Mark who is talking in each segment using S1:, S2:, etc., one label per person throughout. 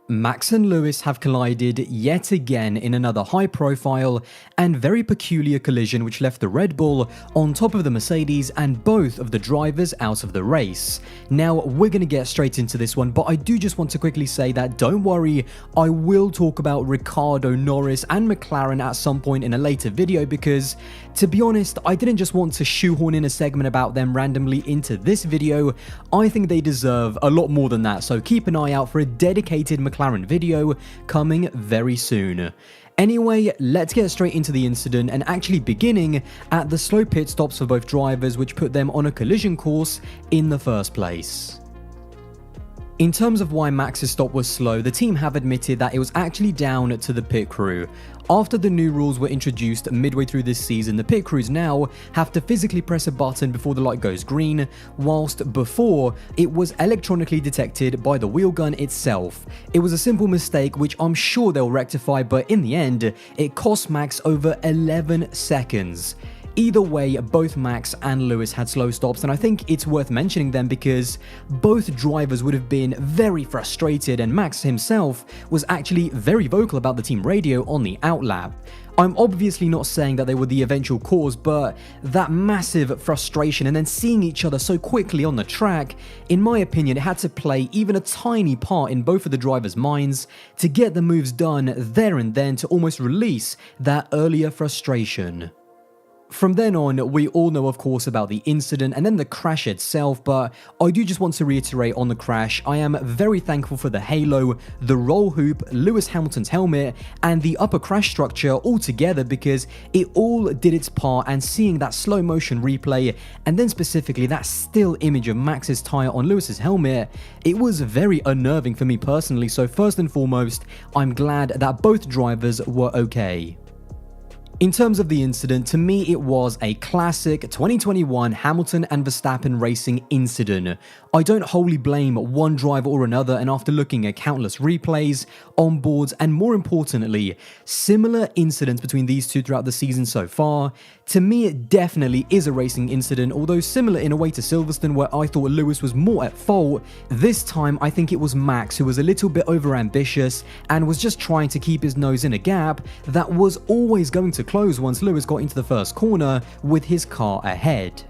S1: Max and Lewis have collided yet again in another high-profile and very peculiar collision which left the Red Bull on top of the Mercedes and both of the drivers out of the race. Now, we're going to get straight into this one, but I do just want to quickly say that don't worry, I will talk about Ricciardo, Norris and McLaren at some point in a later video because, to be honest, I didn't just want to shoehorn in a segment about them randomly into this video. I think they deserve a lot more than that, so keep an eye out for a dedicated McLaren video coming very soon. Anyway, let's get straight into the incident and actually beginning at the slow pit stops for both drivers which put them on a collision course in the first place. In terms of why Max's stop was slow, the team have admitted that it was actually down to the pit crew. After the new rules were introduced midway through this season, the pit crews now have to physically press a button before the light goes green, whilst before it was electronically detected by the wheel gun itself. It was a simple mistake which I'm sure they'll rectify, but in the end, it cost Max over 11 seconds. Either way, both Max and Lewis had slow stops, and I think it's worth mentioning them because both drivers would have been very frustrated, and Max himself was actually very vocal about the team radio on the outlap. I'm obviously not saying that they were the eventual cause, but that massive frustration and then seeing each other so quickly on the track, in my opinion, it had to play even a tiny part in both of the drivers' minds to get the moves done there and then to almost release that earlier frustration. From then on, we all know of course about the incident and then the crash itself, but I do just want to reiterate on the crash, I am very thankful for the halo, the roll hoop, Lewis Hamilton's helmet, and the upper crash structure all together because it all did its part, and seeing that slow motion replay and then specifically that still image of Max's tyre on Lewis's helmet, it was very unnerving for me personally, so first and foremost, I'm glad that both drivers were okay. In terms of the incident, to me it was a classic 2021 Hamilton and Verstappen racing incident. I don't wholly blame one driver or another, and after looking at countless replays, onboards, and more importantly, similar incidents between these two throughout the season so far, to me it definitely is a racing incident, although similar in a way to Silverstone where I thought Lewis was more at fault. This time I think it was Max who was a little bit overambitious and was just trying to keep his nose in a gap that was always going to close once Lewis got into the first corner with his car ahead.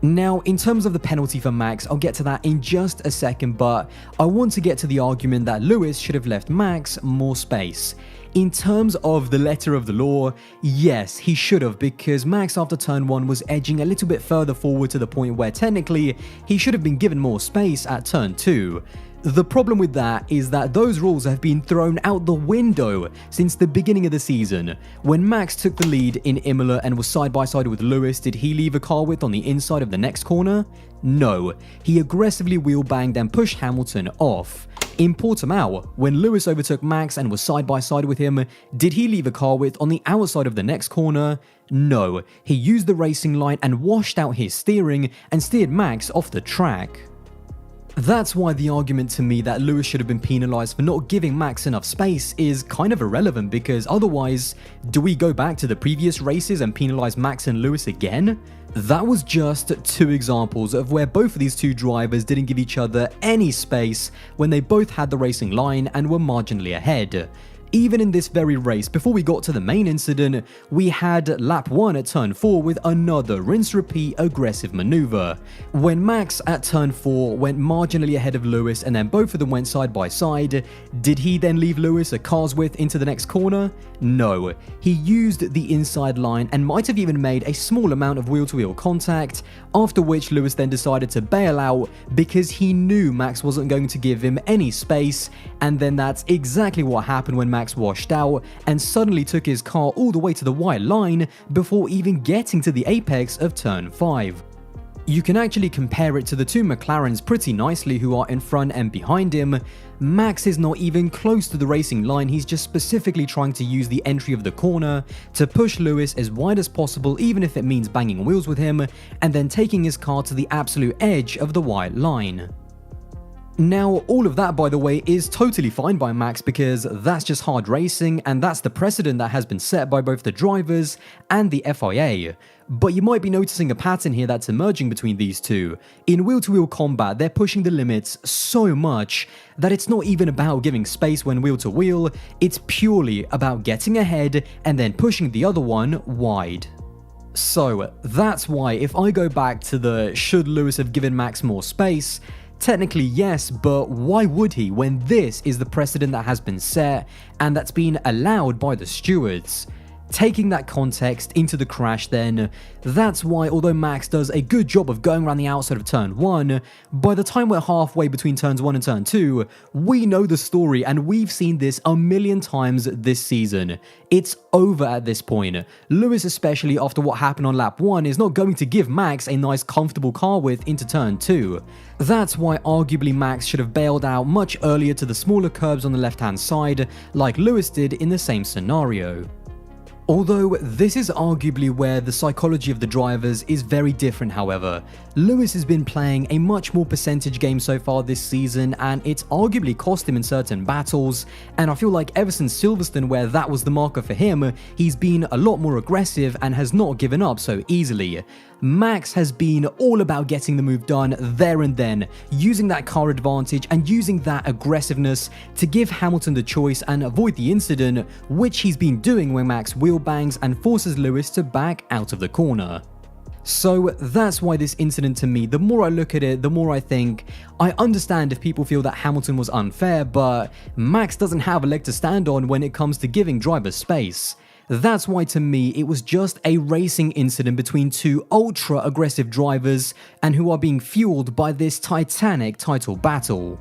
S1: Now, in terms of the penalty for Max, I'll get to that in just a second, but I want to get to the argument that Lewis should have left Max more space. In terms of the letter of the law, yes, he should have, because Max after turn 1 was edging a little bit further forward to the point where technically he should have been given more space at turn 2. The problem with that is that those rules have been thrown out the window since the beginning of the season. When Max took the lead in Imola and was side by side with Lewis, did he leave a car width on the inside of the next corner? No, he aggressively wheel banged and pushed Hamilton off. In Portimao, when Lewis overtook Max and was side by side with him, did he leave a car width on the outside of the next corner? No, he used the racing line and washed out his steering and steered Max off the track. That's why the argument to me that Lewis should have been penalised for not giving Max enough space is kind of irrelevant, because otherwise, do we go back to the previous races and penalise Max and Lewis again? That was just two examples of where both of these two drivers didn't give each other any space when they both had the racing line and were marginally ahead. Even in this very race, before we got to the main incident, we had lap 1 at turn 4 with another rinse-repeat aggressive manoeuvre. When Max at turn 4 went marginally ahead of Lewis and then both of them went side by side, did he then leave Lewis a car's width into the next corner? No. He used the inside line and might have even made a small amount of wheel-to-wheel contact, after which Lewis then decided to bail out because he knew Max wasn't going to give him any space, and then that's exactly what happened when Max washed out and suddenly took his car all the way to the white line before even getting to the apex of turn 5. You can actually compare it to the two McLarens pretty nicely who are in front and behind him. Max is not even close to the racing line, he's just specifically trying to use the entry of the corner to push Lewis as wide as possible, even if it means banging wheels with him, and then taking his car to the absolute edge of the white line. Now, all of that, by the way, is totally fine by Max because that's just hard racing and that's the precedent that has been set by both the drivers and the FIA. But you might be noticing a pattern here that's emerging between these two. In wheel-to-wheel combat, they're pushing the limits so much that it's not even about giving space when wheel-to-wheel, it's purely about getting ahead and then pushing the other one wide. So that's why if I go back to the should Lewis have given Max more space, technically yes, but why would he when this is the precedent that has been set and that's been allowed by the stewards? Taking that context into the crash then, that's why although Max does a good job of going around the outside of turn 1, by the time we're halfway between turns 1 and turn 2, we know the story and we've seen this a million times this season. It's over at this point. Lewis, especially after what happened on lap 1, is not going to give Max a nice comfortable car width into turn 2. That's why arguably Max should have bailed out much earlier to the smaller curbs on the left hand side, like Lewis did in the same scenario. Although this is arguably where the psychology of the drivers is very different however. Lewis has been playing a much more percentage game so far this season and it's arguably cost him in certain battles, and I feel like ever since Silverstone where that was the marker for him, he's been a lot more aggressive and has not given up so easily. Max has been all about getting the move done there and then, using that car advantage and using that aggressiveness to give Hamilton the choice and avoid the incident, which he's been doing when Max wheel bangs and forces Lewis to back out of the corner. So that's why this incident to me, the more I look at it, the more I think, I understand if people feel that Hamilton was unfair, but Max doesn't have a leg to stand on when it comes to giving drivers space. That's why to me it was just a racing incident between two ultra aggressive drivers and who are being fueled by this titanic title battle.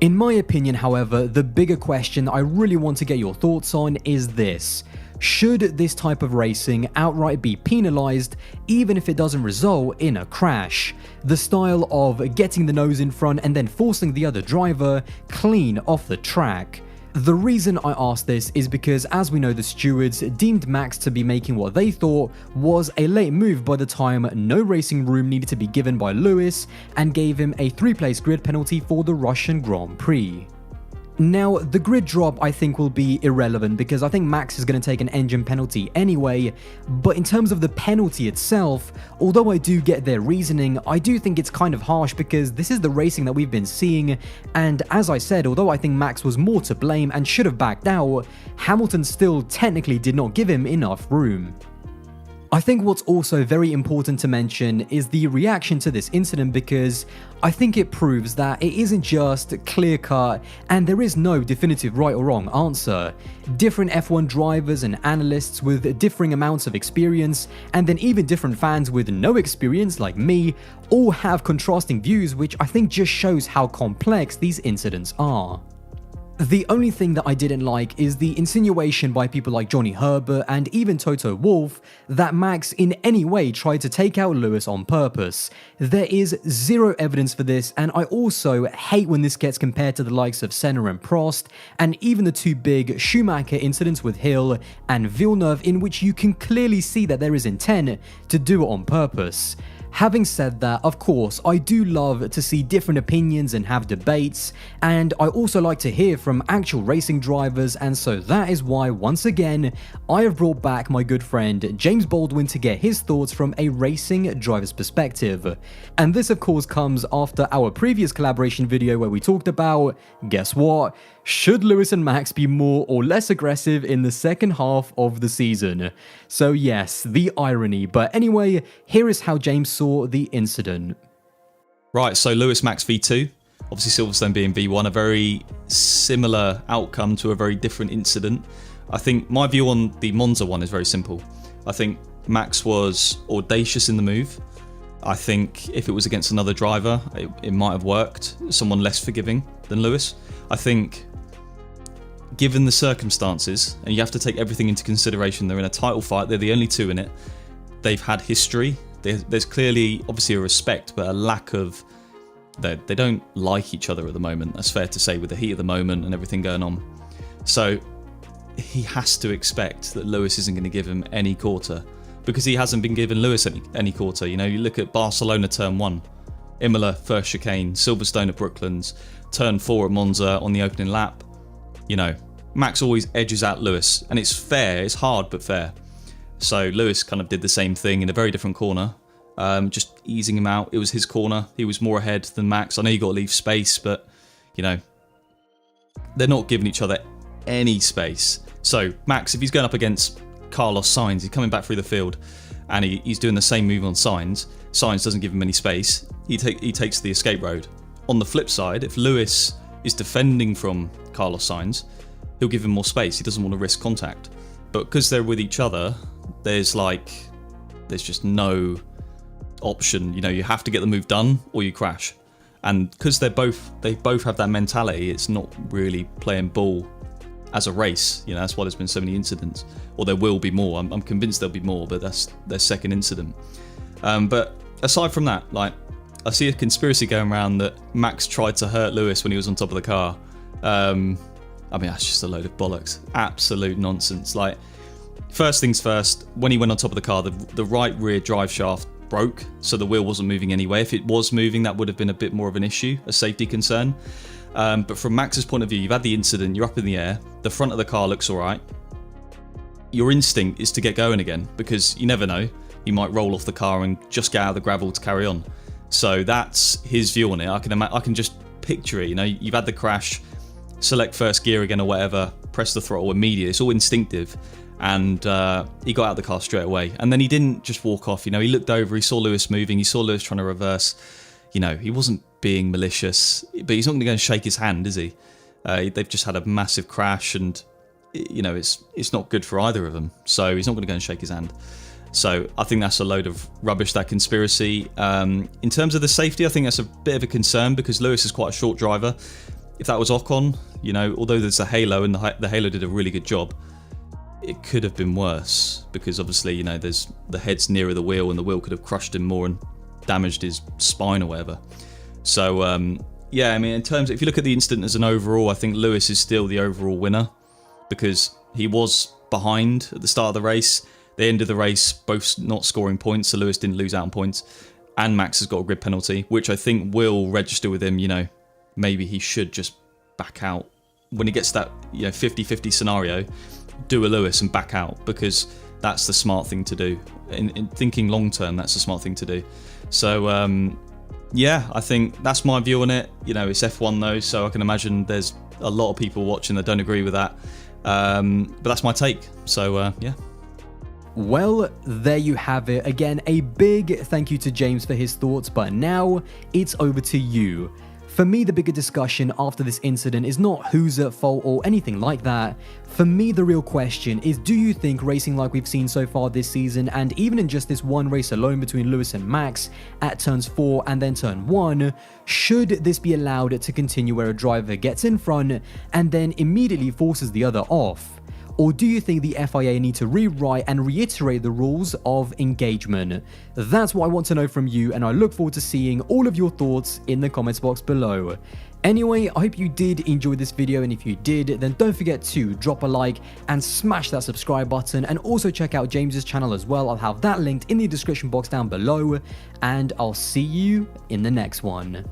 S1: In my opinion however, the bigger question I really want to get your thoughts on is this. Should this type of racing outright be penalised even if it doesn't result in a crash? The style of getting the nose in front and then forcing the other driver clean off the track. The reason I ask this is because as we know the stewards deemed Max to be making what they thought was a late move by the time no racing room needed to be given by Lewis and gave him a 3-place grid penalty for the Russian Grand Prix. Now, the grid drop I think will be irrelevant because I think Max is going to take an engine penalty anyway, but in terms of the penalty itself, although I do get their reasoning, I do think it's kind of harsh because this is the racing that we've been seeing, and as I said, although I think Max was more to blame and should have backed out, Hamilton still technically did not give him enough room. I think what's also very important to mention is the reaction to this incident because I think it proves that it isn't just clear-cut and there is no definitive right or wrong answer. Different F1 drivers and analysts with differing amounts of experience and then even different fans with no experience like me all have contrasting views, which I think just shows how complex these incidents are. The only thing that I didn't like is the insinuation by people like Johnny Herbert and even Toto Wolff that Max in any way tried to take out Lewis on purpose. There is zero evidence for this, and I also hate when this gets compared to the likes of Senna and Prost, and even the two big Schumacher incidents with Hill and Villeneuve in which you can clearly see that there is intent to do it on purpose. Having said that, of course, I do love to see different opinions and have debates, and I also like to hear from actual racing drivers, and so that is why, once again, I have brought back my good friend James Baldwin to get his thoughts from a racing driver's perspective. And this of course comes after our previous collaboration video where we talked about, guess what? Should Lewis and Max be more or less aggressive in the second half of the season? So yes, the irony, but anyway, here is how James saw the incident.
S2: Right, so Lewis Max V2, obviously Silverstone being V1, a very similar outcome to a very different incident. I think my view on the Monza one is very simple. I think Max was audacious in the move. I think if it was against another driver, it might have worked, someone less forgiving than Lewis. I think given the circumstances, and you have to take everything into consideration, they're in a title fight, they're the only two in it, they've had history, there's clearly obviously a respect but a lack of, they don't like each other at the moment, that's fair to say, with the heat of the moment and everything going on. So he has to expect that Lewis isn't going to give him any quarter, because he hasn't been giving Lewis any quarter. You know, you look at Barcelona turn 1, Imola, first chicane, Silverstone at Brooklands, turn 4 at Monza on the opening lap. You know, Max always edges out Lewis, and it's fair, it's hard but fair. So Lewis kind of did the same thing in a very different corner, just easing him out. It was his corner, he was more ahead than Max. I know you got to leave space, but, you know, they're not giving each other any space. So Max, if he's going up against Carlos Sainz, he's coming back through the field, and he's doing the same move on Sainz. Sainz doesn't give him any space. He takes the escape road. On the flip side, if Lewis is defending from Carlos Sainz, he'll give him more space. He doesn't want to risk contact. But because they're with each other, there's just no option. You know, you have to get the move done or you crash. And because they both have that mentality, it's not really playing ball as a race. You know, that's why there's been so many incidents. Or there will be more. I'm convinced there'll be more, but that's their second incident. But aside from that, like, I see a conspiracy going around that Max tried to hurt Lewis when he was on top of the car. I mean, that's just a load of bollocks. Absolute nonsense. Like, first things first, when he went on top of the car, the right rear drive shaft broke, so the wheel wasn't moving anyway. If it was moving, that would have been a bit more of an issue, a safety concern. But from Max's point of view, you've had the incident, you're up in the air, the front of the car looks alright. Your instinct is to get going again, because you never know, he might roll off the car and just get out of the gravel to carry on. So that's his view on it. I can just picture it. You know, you've had the crash, select first gear again or whatever, press the throttle immediately. It's all instinctive. And he got out of the car straight away. And then he didn't just walk off. You know, he looked over, he saw Lewis moving, he saw Lewis trying to reverse. You know, he wasn't being malicious, but he's not going to go and shake his hand, is he? They've just had a massive crash, and, you know, it's not good for either of them. So he's not going to go and shake his hand. So I think that's a load of rubbish, that conspiracy. In terms of the safety, I think that's a bit of a concern, because Lewis is quite a short driver. If that was Ocon, you know, although there's a halo, and the halo did a really good job, it could have been worse, because obviously, you know, there's the head's nearer the wheel, and the wheel could have crushed him more and damaged his spine or whatever. So yeah, I mean, in terms, if you look at the incident as an overall, I think Lewis is still the overall winner, because he was behind at the start of the race. They ended the race both not scoring points, so Lewis didn't lose out on points, and Max has got a grid penalty, which I think will register with him. You know, maybe he should just back out when he gets that, you know, 50-50 scenario. Do a Lewis and back out, because that's the smart thing to do. In thinking long term, that's the smart thing to do. So yeah, I think that's my view on it. You know, it's F1 though, so I can imagine there's a lot of people watching that don't agree with that. But that's my take. So yeah.
S1: Well, there you have it. Again, a big thank you to James for his thoughts, but now it's over to you. For me, the bigger discussion after this incident is not who's at fault or anything like that. For me, the real question is, do you think racing like we've seen so far this season, and even in just this one race alone between Lewis and Max at turns 4 and then turn 1, should this be allowed to continue where a driver gets in front and then immediately forces the other off? Or do you think the FIA need to rewrite and reiterate the rules of engagement? That's what I want to know from you, and I look forward to seeing all of your thoughts in the comments box below. Anyway, I hope you did enjoy this video, and if you did, then don't forget to drop a like and smash that subscribe button, and also check out James's channel as well. I'll have that linked in the description box down below, and I'll see you in the next one.